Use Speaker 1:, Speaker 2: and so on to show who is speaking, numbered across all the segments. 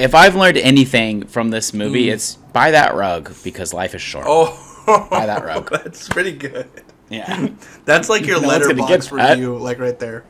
Speaker 1: if I've learned anything from this movie, it's buy that rug because life is short.
Speaker 2: Oh,
Speaker 1: buy that rug.
Speaker 2: That's pretty good.
Speaker 1: Yeah.
Speaker 2: That's like your
Speaker 1: No one's gonna
Speaker 2: letterbox
Speaker 1: get that.
Speaker 2: review, like right there.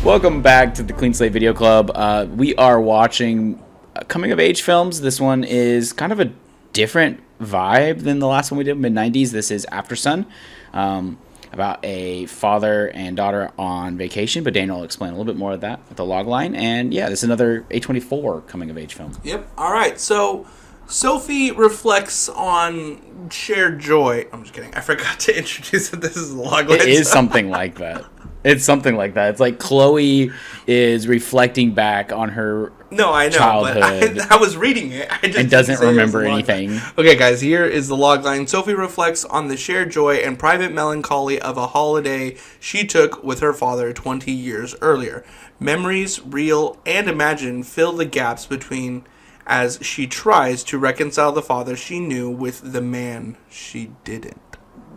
Speaker 1: Welcome back to the Clean Slate Video Club. We are watching coming-of-age films. This one is kind of a different vibe than the last one we did, mid-90s. This is Aftersun, about a father and daughter on vacation, but Daniel will explain a little bit more of that with the log line. And yeah, this is another A24 coming-of-age film.
Speaker 2: Yep. All right. So Sophie reflects on shared joy. I'm just kidding. I forgot to introduce that this is a log line.
Speaker 1: It is something like that. It's something like that. It's like Chloe is reflecting back on her childhood.
Speaker 2: But I was reading it. I just
Speaker 1: and doesn't remember anything.
Speaker 2: Okay, guys, here is the log line. Sophie reflects on the shared joy and private melancholy of a holiday she took with her father 20 years earlier. Memories, real and imagined, fill the gaps between as she tries to reconcile the father she knew with the man she didn't.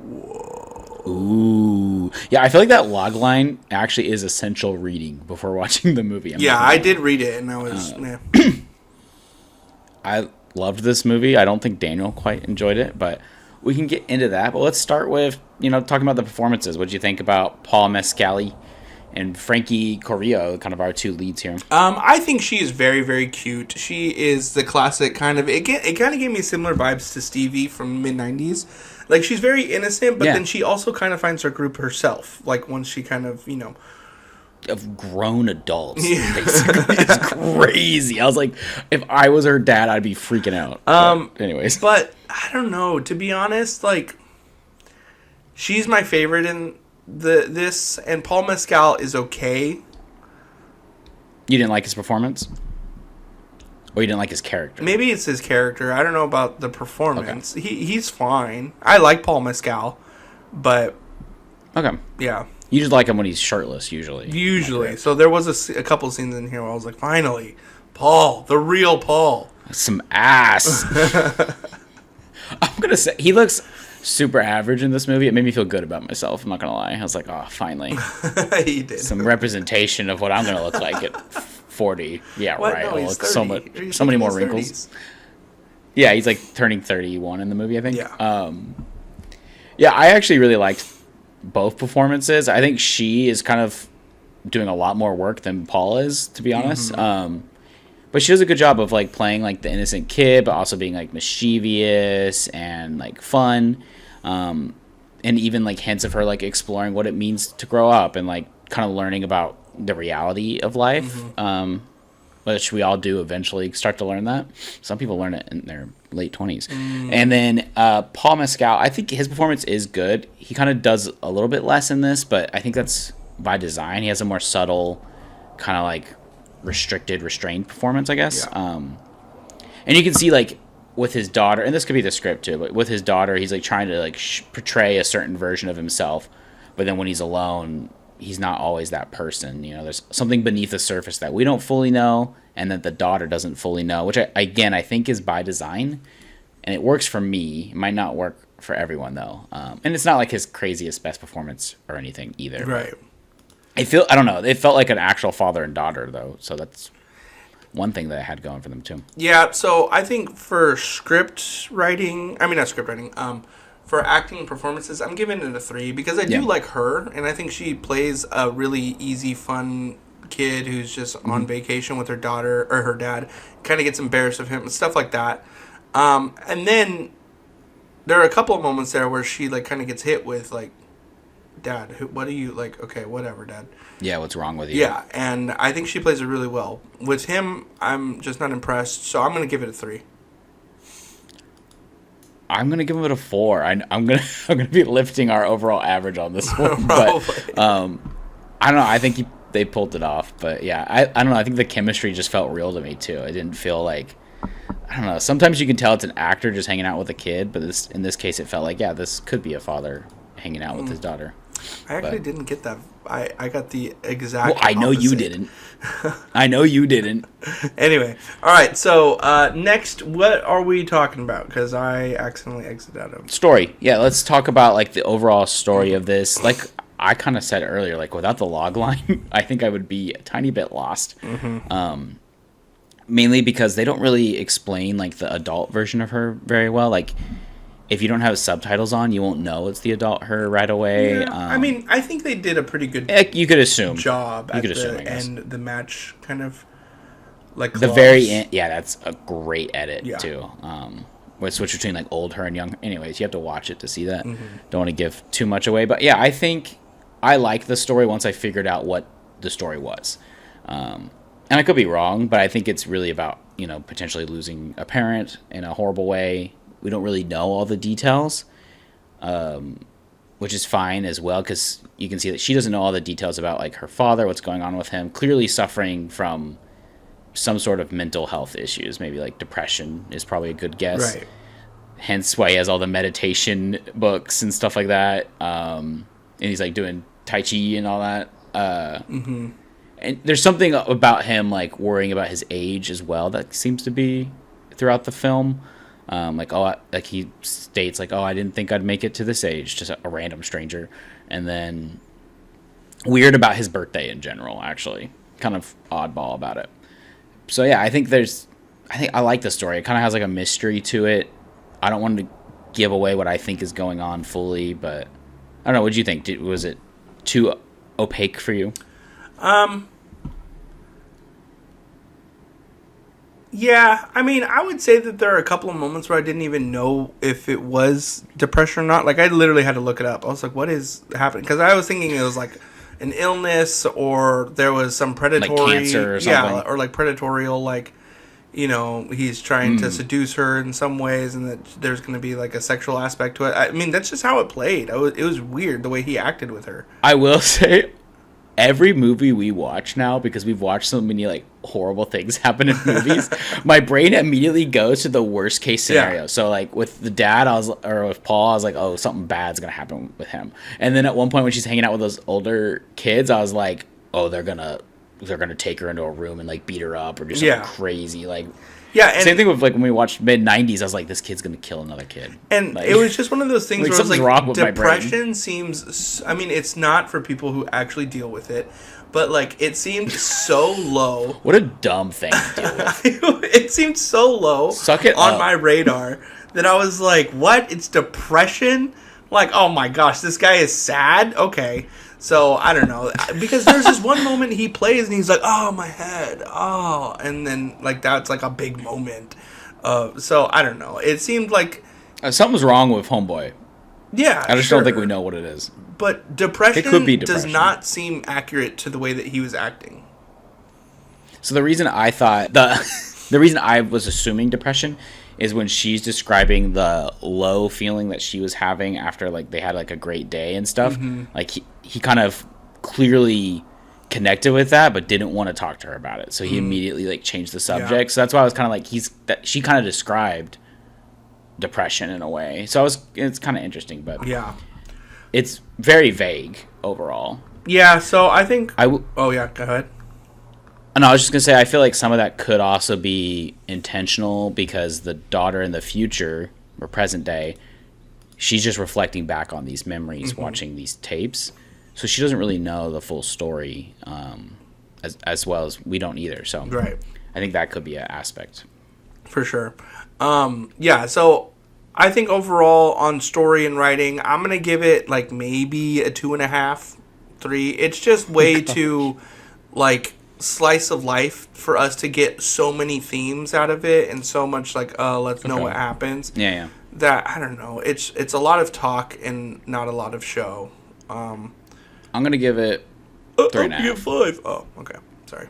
Speaker 2: Whoa.
Speaker 1: Ooh. Yeah, I feel like that log line actually is essential reading before watching the movie.
Speaker 2: I did read it, and I was...
Speaker 1: I loved this movie. I don't think Daniel quite enjoyed it, but we can get into that. But let's start with, talking about the performances. What did you think about Paul Mescal and Frankie Corrillo, kind of our two leads here?
Speaker 2: I think she is very, very cute. She is the classic kind of... It kind of gave me similar vibes to Stevie from mid-90s. Like, she's very innocent, but then she also kind of finds her group herself. Like, once she kind of,
Speaker 1: of grown adults, basically. It's crazy. I was like, if I was her dad, I'd be freaking out. But anyways.
Speaker 2: But, I don't know. To be honest, like, she's my favorite in this, and Paul Mescal is okay.
Speaker 1: You didn't like his performance? Or you didn't like his character?
Speaker 2: Maybe it's his character. I don't know about the performance. Okay. He's fine. I like Paul Mescal, but...
Speaker 1: Okay.
Speaker 2: Yeah.
Speaker 1: You just like him when he's shirtless, usually.
Speaker 2: Usually. So there was a couple scenes in here where I was like, finally, Paul, the real Paul.
Speaker 1: Some ass. I'm going to say, he looks super average in this movie. It made me feel good about myself, I'm not going to lie. I was like, oh, finally.
Speaker 2: He did.
Speaker 1: Some representation of what I'm going to look like at 40. Yeah,
Speaker 2: what?
Speaker 1: right.
Speaker 2: No,
Speaker 1: I'll
Speaker 2: look
Speaker 1: so many more wrinkles.
Speaker 2: 30s.
Speaker 1: Yeah, he's like turning 31 in the movie, I think.
Speaker 2: Yeah.
Speaker 1: Yeah, I actually really liked both performances. I think she is kind of doing a lot more work than Paul is, to be honest. Mm-hmm. But she does a good job of like playing like the innocent kid, but also being like mischievous and like fun. And even like hints of her like exploring what it means to grow up and like kind of learning about the reality of life. Mm-hmm. Which we all do eventually start to learn that. Some people learn it in their late 20s. And then Paul Mescal, I think his performance is good. He kind of does a little bit less in this, but I think that's by design. He has a more subtle, kind of like restrained performance, I guess. Yeah. And you can see like with his daughter, and this could be the script too, but with his daughter, he's like trying to like portray a certain version of himself. But then when he's alone, he's not always that person. There's something beneath the surface that we don't fully know and that the daughter doesn't fully know, which I think is by design, and it works for me. It might not work for everyone though. And it's not like his craziest best performance or anything either.
Speaker 2: Right.
Speaker 1: I don't know. It felt like an actual father and daughter though. So that's one thing that I had going for them too.
Speaker 2: Yeah. So I think for for acting performances, I'm giving it a 3 because I do like her, and I think she plays a really easy, fun kid who's just on vacation with her daughter or her dad, kind of gets embarrassed of him and stuff like that. And then there are a couple of moments there where she like kind of gets hit with like, Dad, what are you like? Okay, whatever, Dad.
Speaker 1: Yeah, what's wrong with you?
Speaker 2: Yeah, and I think she plays it really well. With him, I'm just not impressed, so I'm gonna give it a 3.
Speaker 1: I'm gonna give it a 4. I'm gonna be lifting our overall average on this one, but I don't know. I think they pulled it off, but yeah, I don't know. I think the chemistry just felt real to me too. It didn't feel like, I don't know. Sometimes you can tell it's an actor just hanging out with a kid, but in this case, it felt like this could be a father hanging out with his daughter.
Speaker 2: I actually didn't get that. I got the exact.
Speaker 1: Well, I know you didn't. I know you didn't.
Speaker 2: Anyway, all right. So next, what are we talking about? Because I accidentally exited out of
Speaker 1: story. Yeah, let's talk about like the overall story of this. Like I kind of said earlier, like without the log line, I think I would be a tiny bit lost. Mainly because they don't really explain like the adult version of her very well. Like if you don't have subtitles on, you won't know it's the adult her right away.
Speaker 2: Yeah, I mean, I think they did a pretty good
Speaker 1: you could assume
Speaker 2: job
Speaker 1: you
Speaker 2: at
Speaker 1: could
Speaker 2: the
Speaker 1: assume, I guess.
Speaker 2: end, the match kind of like
Speaker 1: the very end. Yeah, that's a great edit too. We switch between like old her and young. Anyways, you have to watch it to see that. Don't want to give too much away, but yeah, I think I liked the story once I figured out what the story was. And I could be wrong, but I think it's really about, you know, potentially losing a parent in a horrible way. We don't really know all the details, which is fine as well, because you can see that she doesn't know all the details about like her father, what's going on with him, clearly suffering from some sort of mental health issues, maybe like depression is probably a good guess.
Speaker 2: Right.
Speaker 1: Hence why he has all the meditation books and stuff like that. And he's like doing Tai Chi and all that. And there's something about him like worrying about his age as well that seems to be throughout the film. Like he states like, oh, I didn't think I'd make it to this age, just a random stranger. And then weird about his birthday in general, actually. Kind of oddball about it. So yeah, I think I like the story. It kind of has like a mystery to it. I don't want to give away what I think is going on fully, but I don't know. What did you think? Was it too opaque for you?
Speaker 2: Yeah, I mean, I would say that there are a couple of moments where I didn't even know if it was depression or not. Like, I literally had to look it up. I was like, what is happening? Because I was thinking it was like an illness, or there was some predatory...
Speaker 1: Like cancer or something.
Speaker 2: Yeah, or like predatorial, like, you know, he's trying to seduce her in some ways, and that there's going to be like a sexual aspect to it. I mean, that's just how it played. It was weird the way he acted with her.
Speaker 1: I will say, every movie we watch now, because we've watched so many like horrible things happen in movies, my brain immediately goes to the worst case scenario. Yeah. So like with the dad, with Paul, I was like, oh, something bad's gonna happen with him. And then at one point when she's hanging out with those older kids, I was like, oh, they're gonna take her into a room and like beat her up or do something crazy. Like, yeah, and same thing with like when we watched mid-90s, I was like, this kid's gonna kill another kid.
Speaker 2: And
Speaker 1: like,
Speaker 2: it was just one of those things
Speaker 1: like,
Speaker 2: where I was like,
Speaker 1: wrong with
Speaker 2: depression seems, I mean, it's not for people who actually deal with it, but like it seemed so low.
Speaker 1: What a dumb thing to deal with.
Speaker 2: It seemed so low on my radar that I was like, what? It's depression? Like, oh my gosh, this guy is sad? Okay. So, I don't know. Because there's this one moment he plays and he's like, oh, my head. Oh. And then, like, that's like a big moment. So, I don't know. It seemed like...
Speaker 1: something's wrong with Homeboy.
Speaker 2: Yeah,
Speaker 1: I just don't think we know what it is.
Speaker 2: But depression,
Speaker 1: it could be depression
Speaker 2: does not seem accurate to the way that he was acting.
Speaker 1: So, the reason I thought... The reason I was assuming depression is when she's describing the low feeling that she was having after like they had like a great day and stuff. Like he kind of clearly connected with that, but didn't want to talk to her about it. So he immediately like changed the subject. Yeah. So that's why I was kind of like she kind of described depression in a way. So it's kind of interesting, but
Speaker 2: yeah,
Speaker 1: it's very vague overall.
Speaker 2: Yeah. So I think oh yeah, go ahead.
Speaker 1: No, I was just going to say, I feel like some of that could also be intentional because the daughter in the future, or present day, she's just reflecting back on these memories, watching these tapes. So she doesn't really know the full story as well as we don't either. So
Speaker 2: right.
Speaker 1: I think that could be an aspect.
Speaker 2: For sure. Yeah, so I think overall on story and writing, I'm going to give it like maybe a 2.5, 3. It's just way too, like... slice of life for us to get so many themes out of it and so much like let's know what happens.
Speaker 1: Yeah.
Speaker 2: That I don't know. It's a lot of talk and not a lot of show.
Speaker 1: I'm gonna give it 3.5.
Speaker 2: You get 5. Oh, okay. Sorry.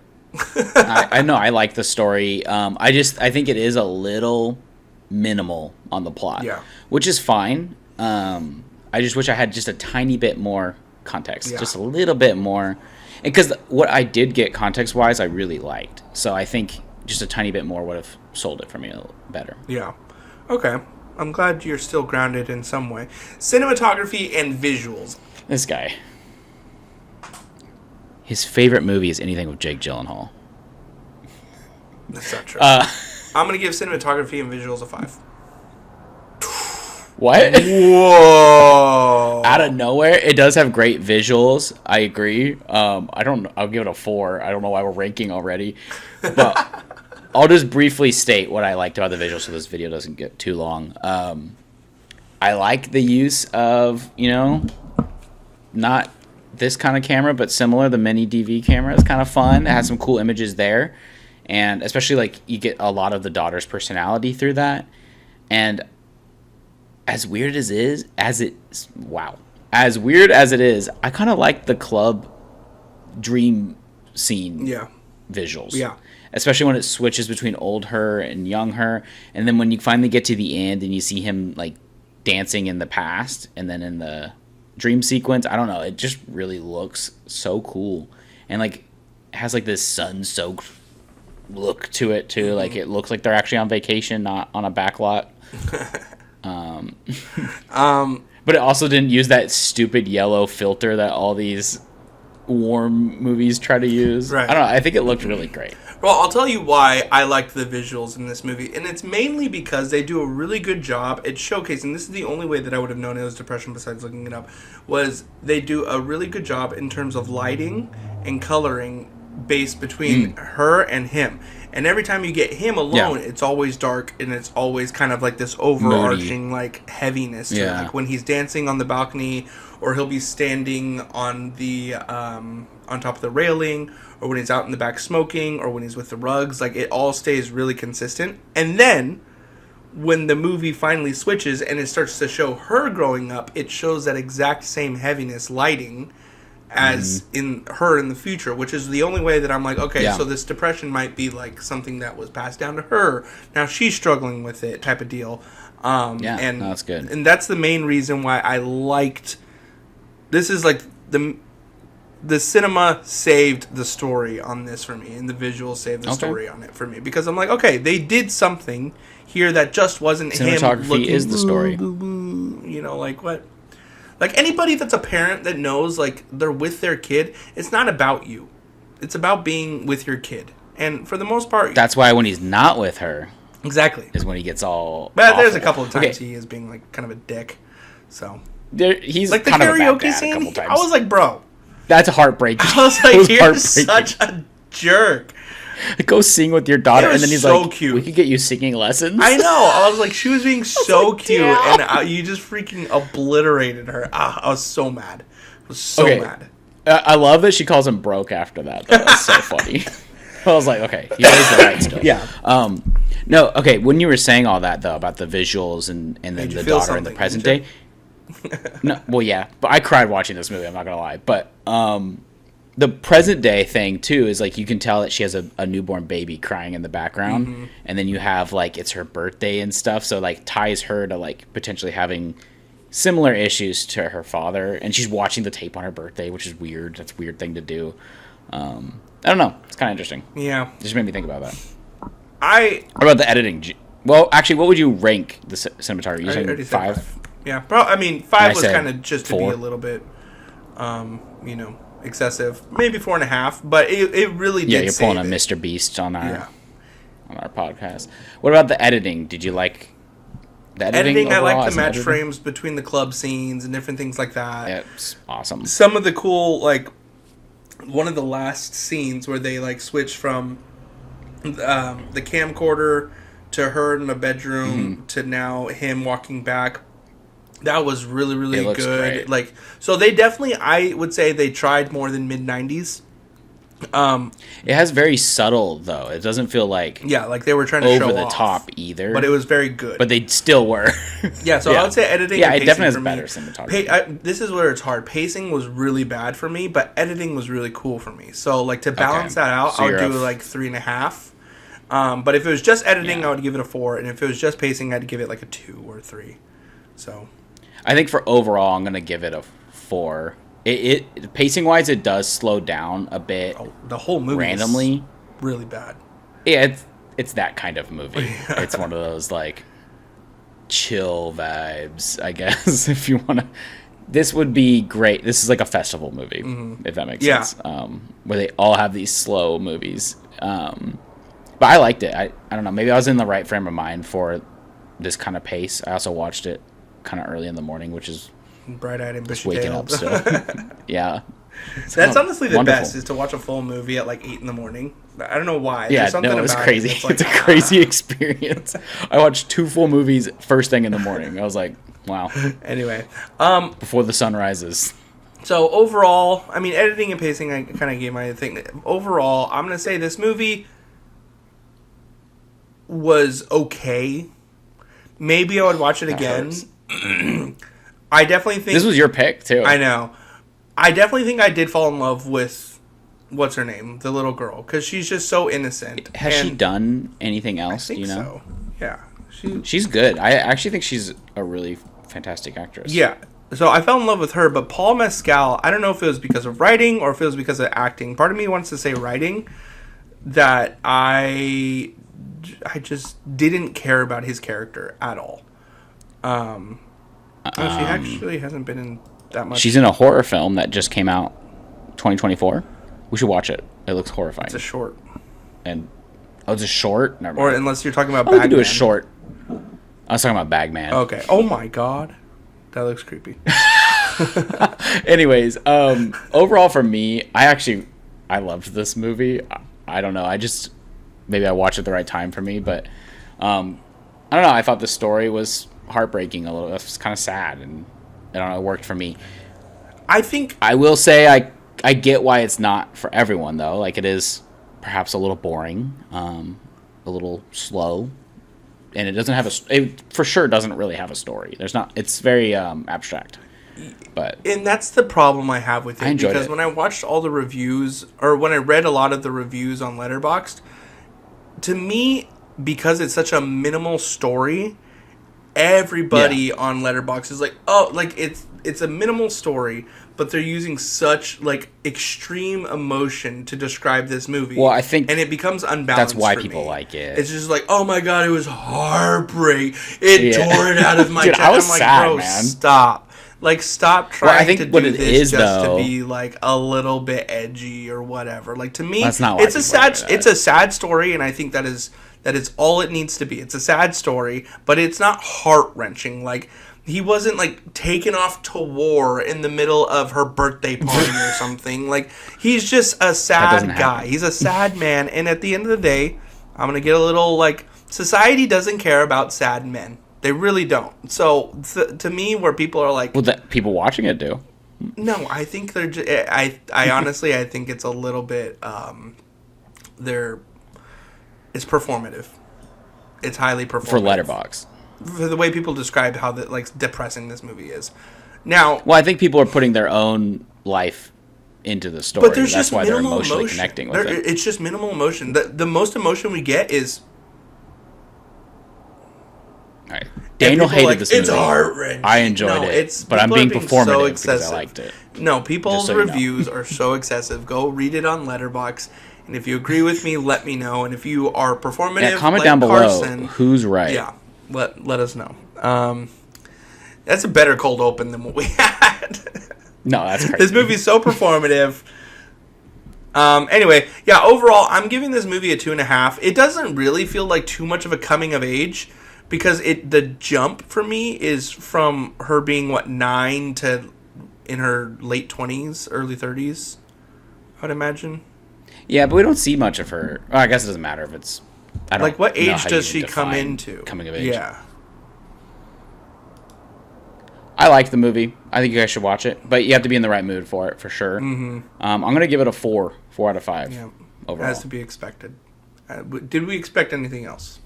Speaker 1: I know I like the story. I think it is a little minimal on the plot.
Speaker 2: Yeah.
Speaker 1: Which is fine. I just wish I had just a tiny bit more context. Yeah. Just a little bit more. Because what I did get context-wise, I really liked. So I think just a tiny bit more would have sold it for me a little better.
Speaker 2: Yeah. Okay. I'm glad you're still grounded in some way. Cinematography and visuals.
Speaker 1: This guy. his favorite movie is anything with Jake Gyllenhaal.
Speaker 2: That's not true. I'm going to give cinematography and visuals a 5.
Speaker 1: What?
Speaker 2: Whoa!
Speaker 1: Out of nowhere, it does have great visuals. I agree. I'll give it a 4. I don't know why we're ranking already, but I'll just briefly state what I liked about the visuals so this video doesn't get too long. I like the use of, not this kind of camera, but similar. The mini DV camera is kind of fun. It has some cool images there, and especially like you get a lot of the daughter's personality through that. And as weird as it is, I kind of like the club dream scene visuals.
Speaker 2: Yeah.
Speaker 1: Especially when it switches between old her and young her. And then when you finally get to the end and you see him like dancing in the past and then in the dream sequence, I don't know, it just really looks so cool. And like has like this sun-soaked look to it too. Like it looks like they're actually on vacation, not on a back lot. But it also didn't use that stupid yellow filter that all these warm movies try to use.
Speaker 2: Right.
Speaker 1: I don't know. I think it looked really great.
Speaker 2: Well, I'll tell you why I liked the visuals in this movie, and it's mainly because they do a really good job at showcasing. This is the only way that I would have known it was depression besides looking it up, was they do a really good job in terms of lighting and coloring based between her and him. And every time you get him alone, it's always dark, and it's always kind of like this overarching like heaviness to it. Like when he's dancing on the balcony, or he'll be standing on the on top of the railing, or when he's out in the back smoking, or when he's with the rugs. Like it all stays really consistent. And then when the movie finally switches and it starts to show her growing up, it shows that exact same heaviness lighting as in her in the future, which is the only way that I'm like, okay, so this depression might be like something that was passed down to her. Now she's struggling with it, type of deal. And
Speaker 1: that's good.
Speaker 2: And that's the main reason why I liked. This is like the cinema saved the story on this for me, and the visuals saved the story on it for me, because I'm like, okay, they did something here that just wasn't him looking.
Speaker 1: Cinematography is the story.
Speaker 2: Like what? Like anybody that's a parent that knows, like they're with their kid, it's not about you. It's about being with your kid. And for the most part,
Speaker 1: that's why when he's not with her,
Speaker 2: exactly,
Speaker 1: is when he gets all.
Speaker 2: But there's a couple of times he is being like kind of a dick. So
Speaker 1: he's
Speaker 2: like the
Speaker 1: kind
Speaker 2: karaoke
Speaker 1: of
Speaker 2: scene. I was like, bro,
Speaker 1: that's heartbreaking.
Speaker 2: I was like, you're such a jerk.
Speaker 1: Go sing with your daughter, and then he's so like, cute. We could get you singing lessons.
Speaker 2: I know. I was like, she was being so cute, and you just freaking obliterated her. I was so mad. I was so mad.
Speaker 1: I love that she calls him broke after that. Though. That's so funny. I was like, okay, he knows the right still.
Speaker 2: Yeah.
Speaker 1: No, okay. When you were saying all that though about the visuals and then the daughter in the present day. No, well, yeah, but I cried watching this movie. I'm not gonna lie, but the present day thing too is like you can tell that she has a newborn baby crying in the background, and then you have like it's her birthday and stuff, so like ties her to like potentially having similar issues to her father, and she's watching the tape on her birthday, which is weird. That's a weird thing to do. I don't know. It's kind of interesting.
Speaker 2: Yeah,
Speaker 1: it just made me think about that.
Speaker 2: What
Speaker 1: about the editing? Well, actually, what would you rank the cinematography? You saying 5?
Speaker 2: Yeah, I mean 5 was kind of just 4? To be a little bit, excessive. Maybe 4.5, but it really did.
Speaker 1: Yeah, you're pulling a Mr. Beast on our podcast. What about the editing? Did you like the editing?
Speaker 2: I like the match frames between the club scenes and different things like that.
Speaker 1: Yeah, it's awesome.
Speaker 2: Some of the cool, like one of the last scenes where they like switch from the camcorder to her in the bedroom to now him walking back. That was really, really good. Great. Like, so they definitely, I would say they tried more than mid-90s.
Speaker 1: It has very subtle, though. It doesn't feel like
Speaker 2: like they were trying to show
Speaker 1: over the
Speaker 2: off,
Speaker 1: top either.
Speaker 2: But it was very good.
Speaker 1: But they still were.
Speaker 2: So I would say editing.
Speaker 1: Yeah, it definitely has better cinematography.
Speaker 2: This is where it's hard. Pacing was really bad for me, but editing was really cool for me. So like to balance that out, I would do like 3.5. But if it was just editing, I would give it a 4, and if it was just pacing, I'd give it like a 2 or 3. So.
Speaker 1: I think for overall, I'm gonna give it a 4. It pacing wise, it does slow down a bit.
Speaker 2: Oh, the whole movie randomly is really bad.
Speaker 1: Yeah, it's that kind of movie. It's one of those like chill vibes, I guess, if you want to this would be great. This is like a festival movie, if that makes sense. Where they all have these slow movies. But I liked it. I don't know. Maybe I was in the right frame of mind for this kind of pace. I also watched it kind of early in the morning, which is
Speaker 2: bright-eyed and
Speaker 1: just waking up still. Yeah.
Speaker 2: That's honestly the best, is to watch a full movie at like 8 in the morning. I don't know why.
Speaker 1: Yeah, no, it was crazy. It's a crazy experience. I watched 2 full movies first thing in the morning. I was like, wow.
Speaker 2: Anyway.
Speaker 1: Before the sun rises.
Speaker 2: So overall, I mean, editing and pacing, I kind of gave my thing. Overall, I'm going to say this movie was okay. Maybe I would watch it again. I definitely think...
Speaker 1: This was your pick, too.
Speaker 2: I know. I definitely think I did fall in love with... What's her name? The little girl. Because she's just so innocent.
Speaker 1: Has she done anything else?
Speaker 2: I think
Speaker 1: do you know?
Speaker 2: So. Yeah.
Speaker 1: She's good. I actually think she's a really fantastic actress.
Speaker 2: Yeah. So I fell in love with her, but Paul Mescal, I don't know if it was because of writing or if it was because of acting. Part of me wants to say writing, that I just didn't care about his character at all. She actually hasn't been in that much.
Speaker 1: She's in a horror film that just came out 2024. We should watch it. It looks horrifying.
Speaker 2: It's a short.
Speaker 1: It's a short? Never mind.
Speaker 2: Or unless you're talking about
Speaker 1: Bagman. We could do a
Speaker 2: Bagman.
Speaker 1: short. I was talking about Bagman.
Speaker 2: Okay. Oh my god. That looks creepy.
Speaker 1: Anyways, overall for me, I loved this movie. I don't know. Maybe I watched it at the right time for me, but I don't know. I thought the story was heartbreaking a little. It was kind of sad, and I don't know. It worked for me. I will say I get why it's not for everyone though. Like, it is perhaps a little boring, a little slow, and it doesn't have it for sure doesn't really have a story. It's very abstract.
Speaker 2: And that's the problem I have with it. Because
Speaker 1: it.
Speaker 2: when I watched all the reviews, or when I read a lot of the reviews on Letterboxd, to me, because it's such a minimal story, everybody on Letterboxd is like, oh, like it's a minimal story, but they're using such like extreme emotion to describe this movie.
Speaker 1: Well, I think,
Speaker 2: and it becomes unbalanced.
Speaker 1: That's why
Speaker 2: for
Speaker 1: people
Speaker 2: me.
Speaker 1: like it.
Speaker 2: It's just like, oh my god, it was heartbreak. It tore it out of my
Speaker 1: Dude,
Speaker 2: chest.
Speaker 1: I was
Speaker 2: I'm like,
Speaker 1: sad,
Speaker 2: bro,
Speaker 1: man.
Speaker 2: Stop. Like, stop trying to do this just
Speaker 1: though,
Speaker 2: to be like a little bit edgy or whatever. Like, to me,
Speaker 1: that's not why
Speaker 2: it's a sad story, and I think that is all it needs to be. It's a sad story, but it's not heart-wrenching. Like, he wasn't like taken off to war in the middle of her birthday party or something. Like, he's just a sad guy. He's a sad man, and at the end of the day, I'm gonna get a little like, society doesn't care about sad men. They really don't. So, to me, where people are like...
Speaker 1: Well, people watching it do.
Speaker 2: No, I think they're just... I honestly, I think it's a little bit... It's performative. It's highly performative.
Speaker 1: For Letterboxd.
Speaker 2: For the way people describe how depressing this movie is. Now...
Speaker 1: Well, I think people are putting their own life into the story.
Speaker 2: But there's
Speaker 1: That's
Speaker 2: just
Speaker 1: why
Speaker 2: minimal
Speaker 1: they're emotionally
Speaker 2: emotion.
Speaker 1: Connecting with it.
Speaker 2: It's just minimal emotion. The most emotion we get is...
Speaker 1: Right. Daniel hated this movie.
Speaker 2: It's heart-wrenching.
Speaker 1: I enjoyed it, but I'm being performative because I liked it.
Speaker 2: No, people's reviews are so excessive. Go read it on Letterboxd, and if you agree with me, let me know. And if you are performative,
Speaker 1: comment
Speaker 2: like
Speaker 1: down below
Speaker 2: Carson,
Speaker 1: who's right.
Speaker 2: Yeah, let us know. That's a better cold open than what we had.
Speaker 1: No, that's crazy.
Speaker 2: This movie's so performative. Anyway, yeah. Overall, I'm giving this movie a 2.5. It doesn't really feel like too much of a coming of age. Because the jump for me is from her being, 9 to in her late 20s, early 30s, I would imagine.
Speaker 1: Yeah, but we don't see much of her. Well, I guess it doesn't matter if it's... I don't
Speaker 2: like, what
Speaker 1: know
Speaker 2: age
Speaker 1: how
Speaker 2: does
Speaker 1: you
Speaker 2: she come
Speaker 1: define
Speaker 2: into?
Speaker 1: Coming of age.
Speaker 2: Yeah.
Speaker 1: I like the movie. I think you guys should watch it. But you have to be in the right mood for it, for sure.
Speaker 2: Mm-hmm.
Speaker 1: I'm going to give it a 4 out of 5 overall.
Speaker 2: As to be expected. Did we expect anything else?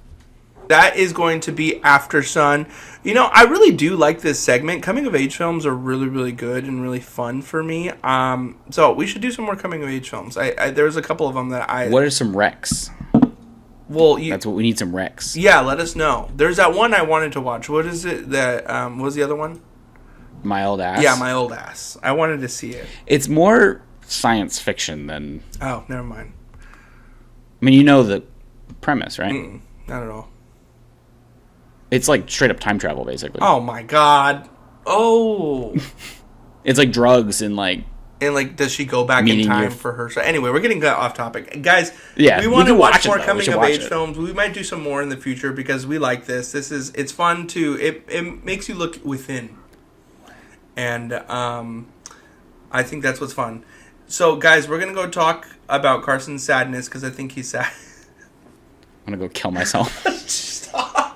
Speaker 2: That is going to be Aftersun. You know, I really do like this segment. Coming of age films are really, really good and really fun for me. So we should do some more coming of age films. There's a couple of them that I...
Speaker 1: What are some recs?
Speaker 2: Well,
Speaker 1: that's what we need, some recs.
Speaker 2: Yeah, let us know. There's that one I wanted to watch. What is it that... what was the other one?
Speaker 1: My Old Ass?
Speaker 2: Yeah, My Old Ass. I wanted to see it.
Speaker 1: It's more science fiction than...
Speaker 2: Oh, never mind.
Speaker 1: I mean, you know the premise, right?
Speaker 2: Not at all.
Speaker 1: It's like straight up time travel, basically.
Speaker 2: Oh my god. Oh.
Speaker 1: It's like drugs and like.
Speaker 2: And like, does she go back in time for her? So anyway, we're getting off topic, guys.
Speaker 1: Yeah,
Speaker 2: we want to watch more
Speaker 1: though.
Speaker 2: coming of age films. We might do some more in the future because we like this. It's fun to it makes you look within, and I think that's what's fun. So guys, we're gonna go talk about Carson's sadness because I think he's sad.
Speaker 1: I'm gonna go kill myself.
Speaker 2: Stop.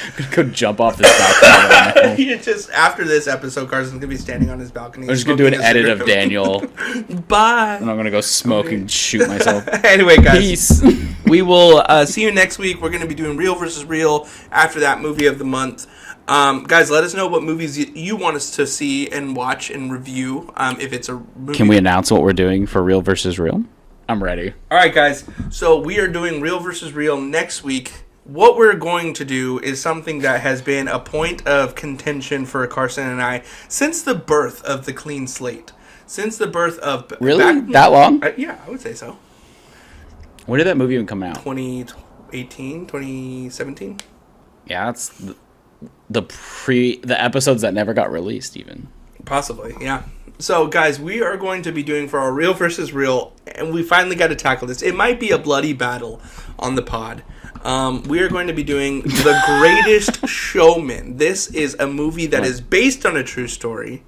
Speaker 1: I'm gonna go jump off this balcony right
Speaker 2: You just after this episode, Carson's gonna be standing on his balcony.
Speaker 1: I'm just gonna do an edit of Daniel.
Speaker 2: Bye.
Speaker 1: And I'm gonna go smoke and shoot myself.
Speaker 2: Anyway, guys.
Speaker 1: Peace.
Speaker 2: We will see you next week. We're gonna be doing Real versus Real after that movie of the month. Guys, let us know what movies you want us to see and watch and review. If it's a movie.
Speaker 1: Can we announce what we're doing for Real versus Real? I'm ready.
Speaker 2: All right, guys. So we are doing Real versus Real next week. What we're going to do is something that has been a point of contention for Carson and I since the birth of the Clean Slate. Since the birth of...
Speaker 1: Really? That long?
Speaker 2: Yeah, I would say so.
Speaker 1: When did that movie even come out?
Speaker 2: 2018, 2017?
Speaker 1: Yeah, that's the episodes that never got released even.
Speaker 2: Possibly, yeah. So, guys, we are going to be doing for our Real versus Real, and we finally got to tackle this. It might be a bloody battle on the pod. We are going to be doing The Greatest Showman. This is a movie that is based on a true story.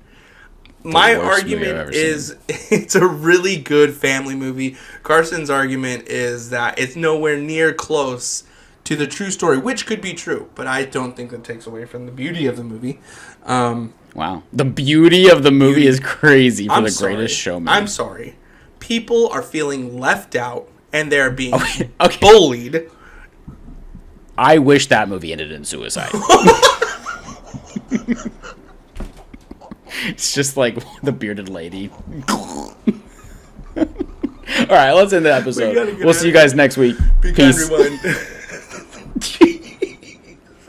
Speaker 2: My argument is it's a really good family movie. Carson's argument is that it's nowhere near close to the true story, which could be true, but I don't think that takes away from the beauty of the movie.
Speaker 1: Wow. The beauty of the movie is crazy for The Greatest Showman.
Speaker 2: I'm sorry. People are feeling left out, and they're being bullied.
Speaker 1: I wish that movie ended in suicide. It's just like the bearded lady. All right, let's end the episode. We'll see you guys next week.
Speaker 2: Be
Speaker 1: Peace.
Speaker 2: kind, everyone.